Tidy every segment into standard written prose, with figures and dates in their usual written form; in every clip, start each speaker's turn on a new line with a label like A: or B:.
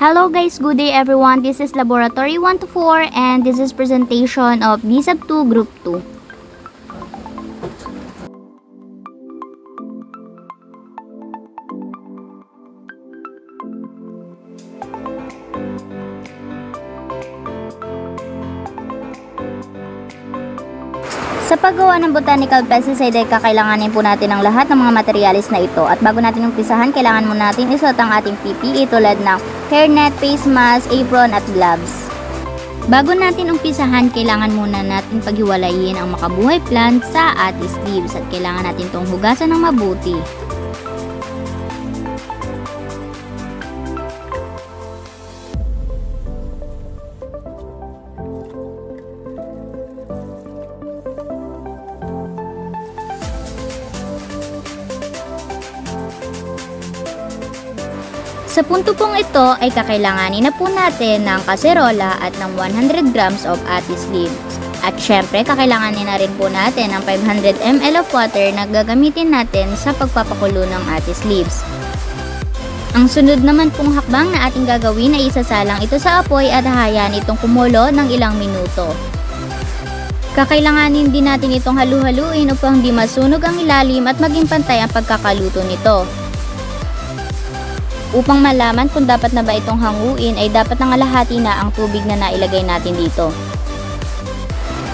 A: Hello guys, good day everyone. This is Laboratory 1 to 4 and this is presentation of B-Sub 2 Group 2. Sa paggawa ng botanical pesticide ay kakailanganin po natin ang lahat ng mga materialis na ito. At bago natin umpisahan, kailangan muna natin isuot ang ating PPE tulad ng hairnet, face mask, apron at gloves. Bago natin umpisahan, kailangan muna natin paghiwalayin ang makabuhay plant sa atis leaves at kailangan natin itong hugasan ng mabuti. Sa punto pong ito ay kakailanganin na po natin ng kaserola at ng 100 grams of atis leaves. At syempre kakailanganin na rin po natin ng 500 ml of water na gagamitin natin sa pagpapakulo ng atis leaves. Ang sunod naman pong hakbang na ating gagawin ay isasalang ito sa apoy at hahayain itong kumulo ng ilang minuto. Kakailanganin din natin itong halu-haluin upang di masunog ang ilalim at maging pantay ang pagkakaluto nito. Upang malaman kung dapat na ba itong hanguin ay dapat nangalahati na ang tubig na nailagay natin dito.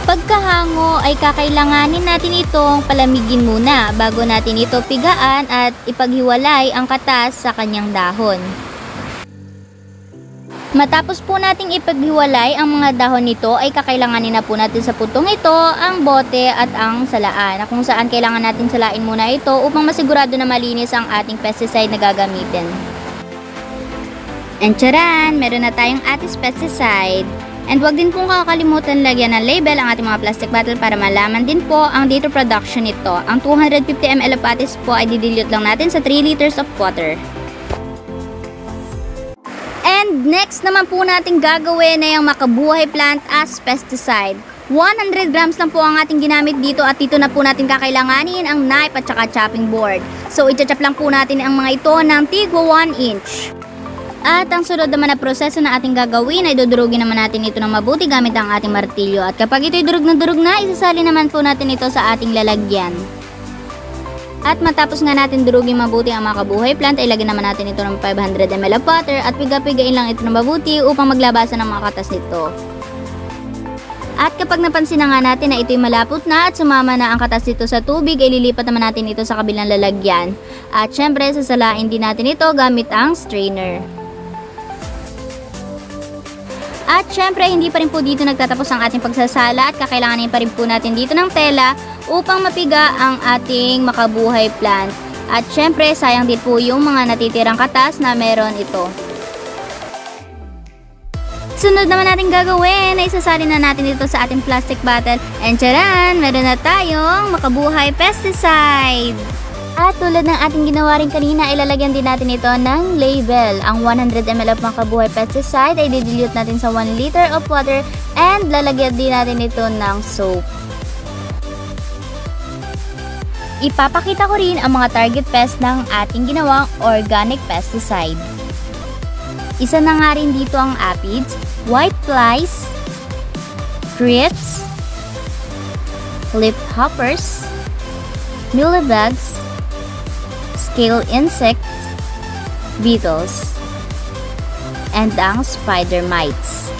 A: Pagkahango ay kakailanganin natin itong palamigin muna bago natin ito pigaan at ipaghiwalay ang katas sa kanyang dahon. Matapos po nating ipaghiwalay ang mga dahon nito ay kakailanganin na po natin sa putong ito ang bote at ang salaan na kung saan kailangan natin salain muna ito upang masigurado na malinis ang ating pesticide na gagamitin. And charan! Meron na tayong atis pesticide. And wag din pong kakalimutan lagyan ng label ang ating mga plastic bottle para malaman din po ang date of production nito. Ang 250 ml of atis po ay didilute lang natin sa 3 liters of water. And next naman po natin gagawin na yung makabuhay plant as pesticide. 100 grams lang po ang ating ginamit dito at dito na po natin kakailanganin ang knife at saka chopping board. So i-chop lang po natin ang mga ito ng tigwa 1 inch. At ang sunod naman na proseso na ating gagawin ay dudurugin naman natin ito ng mabuti gamit ang ating martilyo. At kapag ito'y durug na, isasali naman po natin ito sa ating lalagyan. At matapos nga natin durugin mabuti ang makabuhay plant, ay lagyan naman natin ito ng 500 ml of water at piga-pigain lang ito ng mabuti upang maglabasan ang mga katas nito. At kapag napansin na nga natin na ito'y malapot na at sumama na ang katas nito sa tubig, ay lilipat naman natin ito sa kabilang lalagyan. At syempre, sasalain din natin ito gamit ang strainer. At syempre, hindi pa rin po dito nagtatapos ang ating pagsasala at kakailanganin pa rin po natin dito ng tela upang mapiga ang ating makabuhay plant. At syempre, sayang din po yung mga natitirang katas na meron ito. Sunod naman natin gagawin na isasalin na natin dito sa ating plastic bottle. And charan! Meron na tayong makabuhay pesticide! At tulad ng ating ginawa rin kanina, ilalagyan din natin ito ng label. Ang 100 ml of makabuhay pesticide ay didilute natin sa 1 liter of water and lalagyan din natin ito ng soap. Ipapakita ko rin ang mga target pest ng ating ginawang organic pesticide. Isa na nga rin dito ang aphids, white flies, thrips, leafhoppers, mealybugs, scale insects, beetles, and ang spider mites.